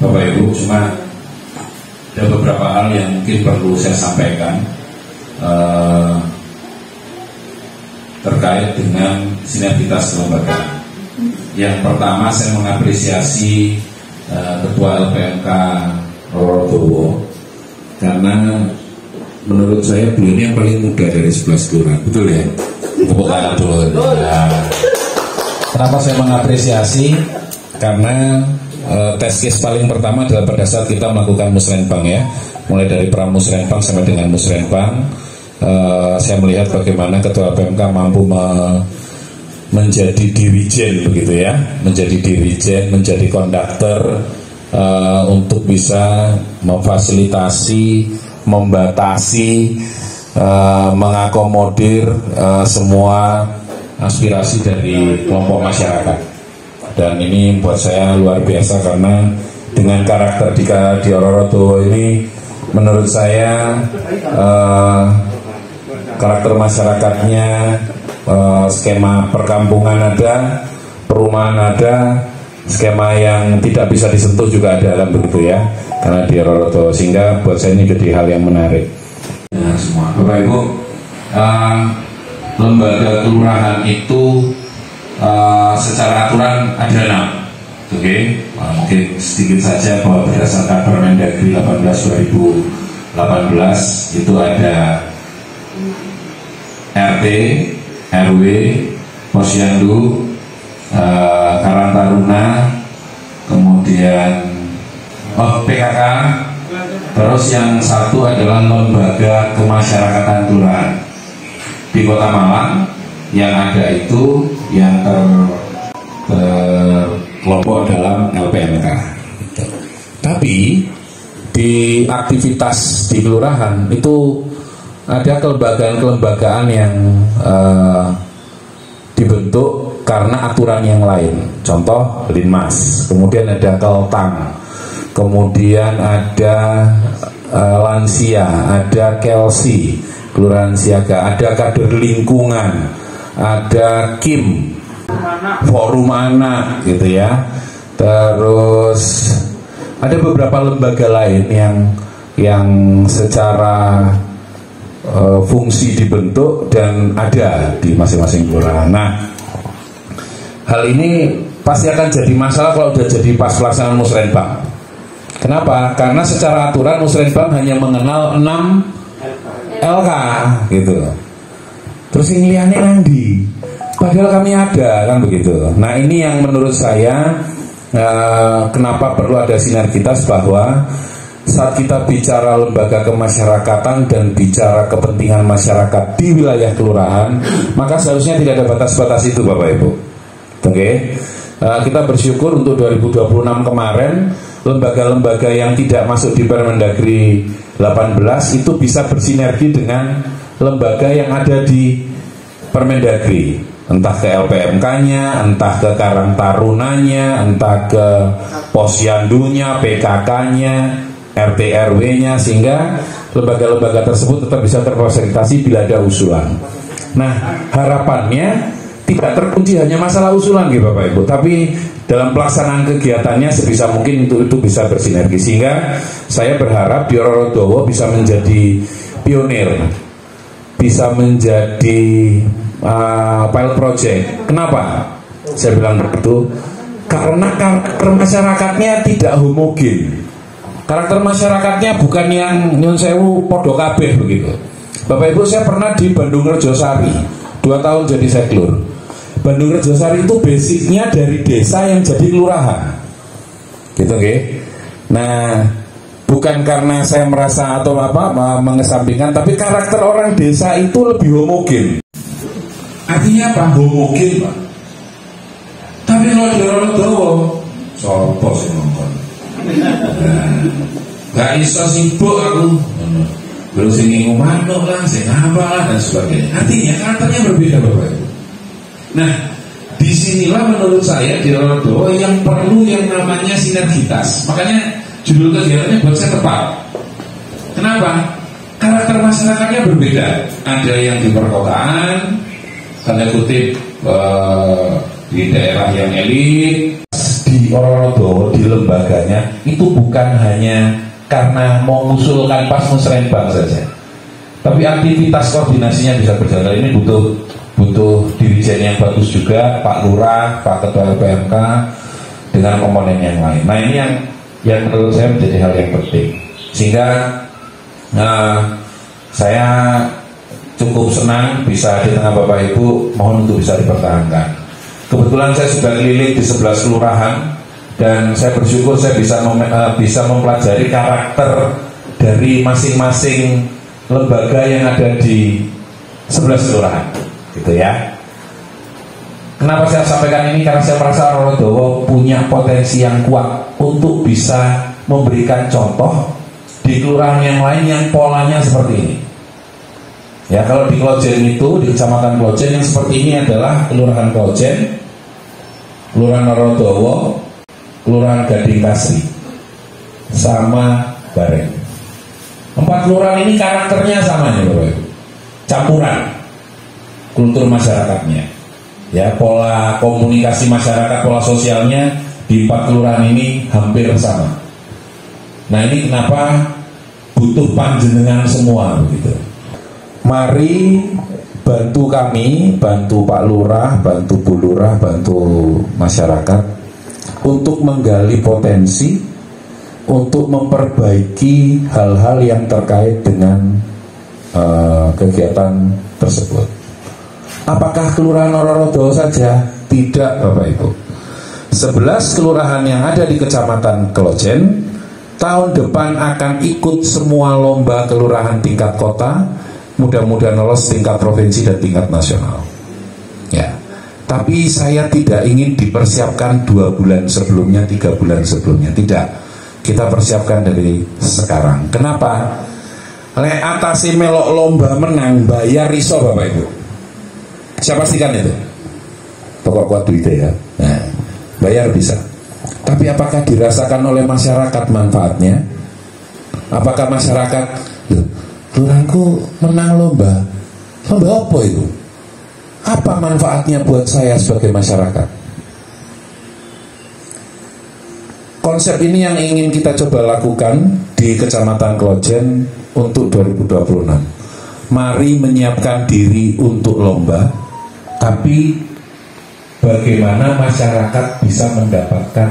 Bapak Ibu, cuma ada beberapa hal yang mungkin perlu saya sampaikan terkait dengan sinergitas kelembagaan. Yang pertama, saya mengapresiasi Ketua LPMK Rorodowo, karena menurut saya beliau ini yang paling muda dari 11 kelurahan, betul ya? Kenapa saya mengapresiasi? Karena test case paling pertama adalah pada saat kita melakukan musrenbang ya, mulai dari pramusrenbang sampai dengan musrenbang. Saya melihat bagaimana Ketua PMK mampu menjadi dirijen begitu ya, menjadi dirijen, menjadi konduktor untuk bisa memfasilitasi, membatasi, mengakomodir semua aspirasi dari kelompok masyarakat. Dan ini buat saya luar biasa, karena dengan karakter di Rorodowo ini menurut saya karakter masyarakatnya, skema perkampungan ada, perumahan ada, skema yang tidak bisa disentuh juga ada, kan begitu ya, karena di Rorodowo, sehingga buat saya ini jadi hal yang menarik. Ya, semua Bapak Ibu, lembaga kelurahan itu secara aturan ada 6, oke? Mungkin sedikit saja bahwa berdasarkan Permendagri 18/2018 itu ada RT, RW, Posyandu, Karang Taruna, kemudian PKK, terus yang satu adalah lembaga kemasyarakatan kelurahan. Di Kota Malang yang ada itu yang terkelompok dalam LPMK. Tapi di aktivitas di kelurahan itu ada kelembagaan-kelembagaan yang dibentuk karena aturan yang lain. Contoh Linmas, kemudian ada Keltang, kemudian ada Lansia, ada Kelsi, Kelurahan Siaga, ada kader lingkungan, ada KIM, Forum Anak gitu ya. Terus ada beberapa lembaga lain yang secara fungsi dibentuk dan ada di masing-masing kelurahan. Nah, hal ini pasti akan jadi masalah kalau udah jadi pas pelaksanaan musrenbang. Kenapa? Karena secara aturan musrenbang hanya mengenal 6 LK gitu. Terus ini liane nanti, padahal kami ada, kan begitu. Nah, ini yang menurut saya kenapa perlu ada sinergitas, bahwa saat kita bicara lembaga kemasyarakatan dan bicara kepentingan masyarakat di wilayah kelurahan, maka seharusnya tidak ada batas-batas itu, Bapak Ibu. Oke, kita bersyukur untuk 2026 kemarin lembaga-lembaga yang tidak masuk di Permendagri 18 itu bisa bersinergi dengan lembaga yang ada di Permendagri, entah ke LPMK-nya, entah ke Karang Tarunanya, entah ke Posyandunya, PKK-nya, RT RW-nya, sehingga lembaga-lembaga tersebut tetap bisa terfasilitasi bila ada usulan. Nah, harapannya tidak terkunci hanya masalah usulan gitu Bapak Ibu, tapi dalam pelaksanaan kegiatannya sebisa mungkin itu bisa bersinergi, sehingga saya berharap di Rorodowo bisa menjadi pionir, bisa menjadi pilot project. Kenapa saya bilang begitu? Karena karakter masyarakatnya tidak homogen. Karakter masyarakatnya bukan yang nyun sewu podo kabeh begitu. Bapak Ibu, saya pernah di Bandung Rejosari 2 tahun jadi seklur. Bandung Rejosari itu basicnya dari desa yang jadi kelurahan, gitu nggih. Nah, bukan karena saya merasa atau mengesampingkan, tapi karakter orang desa itu lebih homogen. Artinya apa? Homogen, Pak. Tapi kalau di Rorodowo, sopo sih ngomong. Gak iso sibuk aku. Terus ini ngomong lah, sing apa lah dan sebagainya. Artinya karakternya berbeda, Bapak Ibu. Nah, disinilah menurut saya di Rorodowo yang perlu yang namanya sinergitas. Makanya judul kegiatannya buat saya tepat. Kenapa? Karakter masyarakatnya berbeda. Ada yang di perkotaan, tanda kutip di daerah yang elit, di Rorodowo di lembaganya itu bukan hanya karena mengusulkan pas musrenbang saja, tapi aktivitas koordinasinya bisa berjalan. Ini butuh dirijen yang bagus juga, Pak Lurah, Pak Ketua LPMK dengan komponen yang lain. Nah ini yang menurut saya menjadi hal yang penting, sehingga saya cukup senang bisa di tengah Bapak Ibu, mohon untuk bisa dipertahankan. Kebetulan saya sudah keliling di 11 kelurahan dan saya bersyukur saya bisa mempelajari karakter dari masing-masing lembaga yang ada di 11 kelurahan, gitu ya. Kenapa saya sampaikan ini? Karena saya merasa Rorodowo punya potensi yang kuat untuk bisa memberikan contoh di kelurahan yang lain yang polanya seperti ini. Ya, kalau di Klojen itu, di Kecamatan Klojen yang seperti ini adalah Kelurahan Klojen, Kelurahan Rorodowo, Kelurahan Gading Kasri, sama Bareng. 4 kelurahan ini karakternya sama nih Bapak Ibu, campuran kultur masyarakatnya. Ya, pola komunikasi masyarakat, pola sosialnya di 4 kelurahan ini hampir sama. Nah ini kenapa butuh panjenengan semua begitu. Mari bantu kami, bantu Pak Lurah, bantu Bu Lurah, bantu masyarakat untuk menggali potensi, untuk memperbaiki hal-hal yang terkait dengan kegiatan tersebut. Apakah Kelurahan Rorodowo saja? Tidak Bapak Ibu. 11 kelurahan yang ada di Kecamatan Klojen tahun depan akan ikut semua lomba kelurahan tingkat kota, mudah-mudahan lolos tingkat provinsi dan tingkat nasional. Ya, tapi saya tidak ingin dipersiapkan 2 bulan sebelumnya, 3 bulan sebelumnya, tidak. Kita persiapkan dari sekarang. Kenapa? Lek atase melok lomba menang bayar iso Bapak Ibu. Siapa pastikan itu? Pokok kuat duitnya ya. Nah, bayar bisa. Tapi apakah dirasakan oleh masyarakat manfaatnya? Apakah masyarakat, kelurahanku menang lomba. Lomba apa itu? Apa manfaatnya buat saya sebagai masyarakat? Konsep ini yang ingin kita coba lakukan di Kecamatan Klojen untuk 2026. Mari menyiapkan diri untuk lomba, tapi bagaimana masyarakat bisa mendapatkan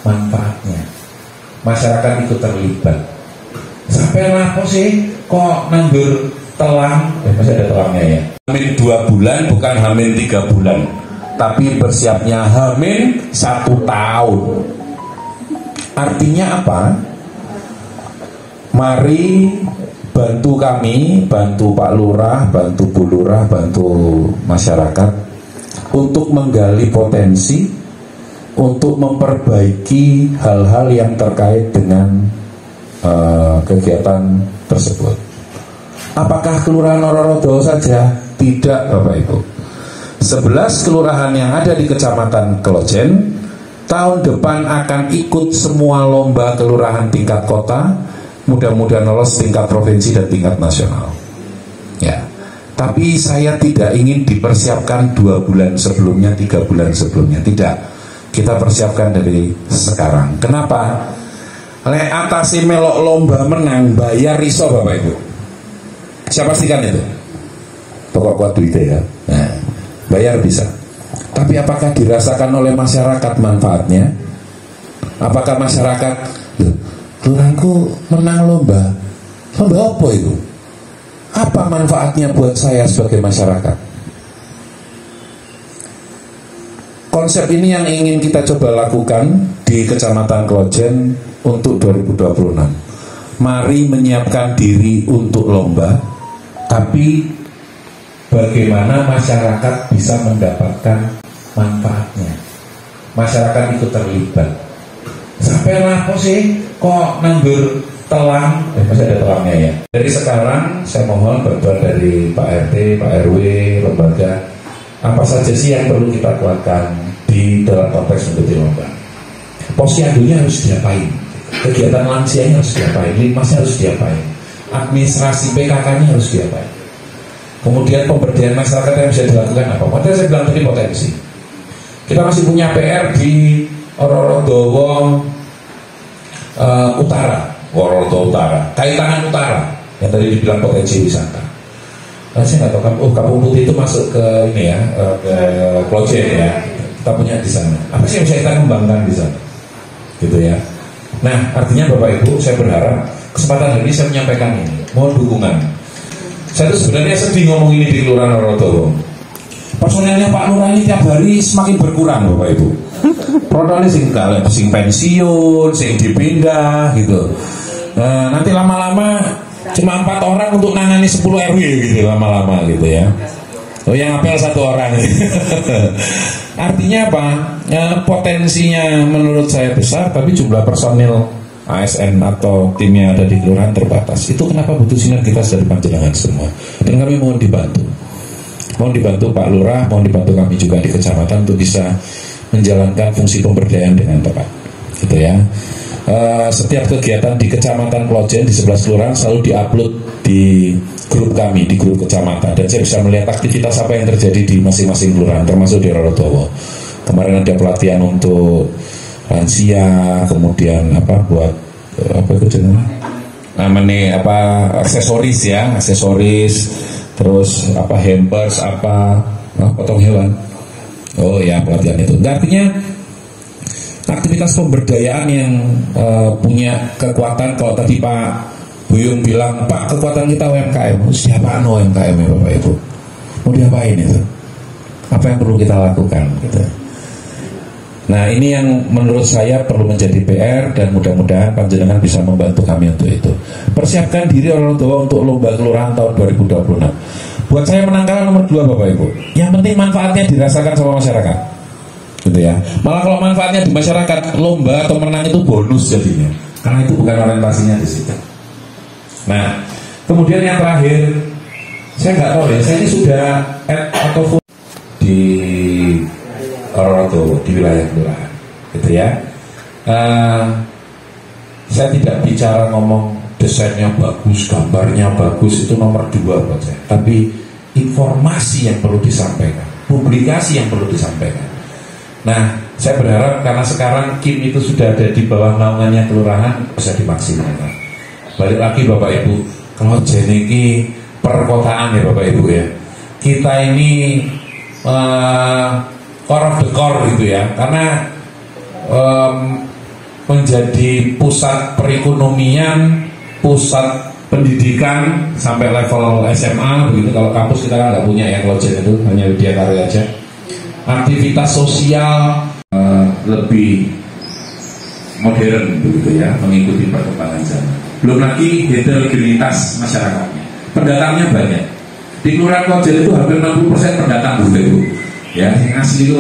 manfaatnya. Masyarakat ikut terlibat. Sampai lapo sih kok nanggur telang, masih ada telangnya ya. Hamin 2 bulan bukan hamin 3 bulan, tapi bersiapnya hamin 1 tahun. Artinya apa? Mari bantu kami, bantu Pak Lurah, bantu Bu Lurah, bantu masyarakat untuk menggali potensi, untuk memperbaiki hal-hal yang terkait dengan kegiatan tersebut. Apakah Kelurahan Rorodowo saja? Tidak Bapak Ibu. 11 kelurahan yang ada di Kecamatan Klojen tahun depan akan ikut semua lomba kelurahan tingkat kota, mudah-mudahan lolos tingkat provinsi dan tingkat nasional. Ya, tapi saya tidak ingin dipersiapkan 2 bulan sebelumnya, 3 bulan sebelumnya, tidak. Kita persiapkan dari sekarang. Kenapa? Lek atase melok lomba menang bayar iso Bapak Ibu. Siapa pastikan itu? Pokok kuat duitnya ya. Nah, bayar bisa. Tapi apakah dirasakan oleh masyarakat manfaatnya? Apakah masyarakat, kelurahanku menang lomba. Lomba apa itu? Apa manfaatnya buat saya sebagai masyarakat? Konsep ini yang ingin kita coba lakukan di Kecamatan Klojen untuk 2026. Mari menyiapkan diri untuk lomba, tapi bagaimana masyarakat bisa mendapatkan manfaatnya. Masyarakat ikut terlibat. Sampai lapo sih kok nanggur telang, masih ada telangnya ya. Dari sekarang saya mohon bantuan dari Pak RT, Pak RW, lembaga, apa saja sih yang perlu kita kuatkan di dalam konteks mengikuti lomba. Posyandunya harus diapain, kegiatan lansianya harus diapain, limasnya harus diapain, administrasi PKK-nya harus diapain. Kemudian pemberdayaan masyarakat yang bisa dilakukan apa? Makanya saya bilang tadi potensi. Kita masih punya PR di Rorodowo Utara, Rorodowo Utara, Kaitangan Utara yang tadi dibilang potensi wisata. Saya nggak tahu kan, Kampung Putih itu masuk ke ini ya, ke Klojen ya, kita punya di sana. Apa sih yang bisa kita kembangkan di sana, gitu ya. Nah, artinya Bapak Ibu, saya berharap kesempatan hari ini saya menyampaikan ini, mohon dukungan. Saya tuh sebenarnya sedih ngomong ini di Kelurahan Rorodowo. Personelnya Pak Lurah ini tiap hari semakin berkurang Bapak Ibu. Personelnya sing pensiun, sing dipindah gitu. Nanti lama-lama cuma 4 orang untuk nangani 10 RW gitu lama-lama gitu ya. Oh, yang apel 1 orang. Artinya apa? Potensinya menurut saya besar, tapi jumlah personil ASN atau tim yang ada di kelurahan terbatas. Itu kenapa butuh sinergitas dari panjenengan semua. Dan kami mohon dibantu. Mohon dibantu Pak Lurah, mohon dibantu kami juga di kecamatan untuk bisa menjalankan fungsi pemberdayaan dengan tepat, gitu ya. Setiap kegiatan di kecamatan Klojen di 11 kelurahan selalu diupload di grup kami, di grup kecamatan, dan saya bisa melihat aktivitas apa yang terjadi di masing-masing kelurahan, termasuk di Rorodowo. Kemarin ada pelatihan untuk lansia, kemudian buat namanya aksesoris ya, terus hampers, potong hewan. Oh ya, pelatihan itu. Artinya aktivitas pemberdayaan yang punya kekuatan. Kalau tadi Pak Buyung bilang, Pak, kekuatan kita UMKM. Siapaan UMKM ya Bapak Ibu? Mau diapain itu? Apa yang perlu kita lakukan gitu. Nah, ini yang menurut saya perlu menjadi PR, dan mudah-mudahan panjenengan bisa membantu kami untuk itu. Persiapkan diri orang tua untuk lomba kelurahan tahun 2026. Buat saya menang kalah nomor 2 Bapak Ibu. Yang penting manfaatnya dirasakan sama masyarakat, gitu ya. Malah kalau manfaatnya di masyarakat, lomba atau menang itu bonus jadinya, karena itu bukan orientasinya di situ. Nah, kemudian yang terakhir, saya nggak tahu ya, saya ini sudah atau di Rorodowo, di wilayah kelurahan, gitu ya. Saya tidak bicara ngomong desainnya bagus, gambarnya bagus, itu nomor 2 buat saya. Tapi informasi yang perlu disampaikan, publikasi yang perlu disampaikan. Nah, saya berharap karena sekarang KIM itu sudah ada di bawah naungannya kelurahan, bisa dimaksimalkan. Balik lagi Bapak Ibu, kalau jeniki perkotaan ya Bapak Ibu ya, kita ini core of the core gitu ya, karena menjadi pusat perekonomian, pusat pendidikan sampai level SMA begitu. Kalau kampus kita kan nggak punya ya, Klojen itu hanya Widya Karya aja. Aktivitas sosial lebih modern begitu ya, mengikuti perkembangan zaman. Belum lagi heterogenitas masyarakatnya, pendatangnya banyak. Di Kelurahan Klojen itu hampir 60% pendatang begitu ya, yang asli itu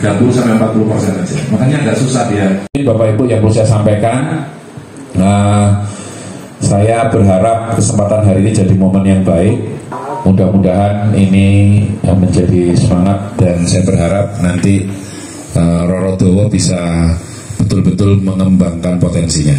30-40% aja. Makanya agak susah ya. Ini Bapak Ibu yang perlu saya sampaikan. Saya berharap kesempatan hari ini jadi momen yang baik. Mudah-mudahan ini menjadi semangat, dan saya berharap nanti Rorodowo bisa betul-betul mengembangkan potensinya.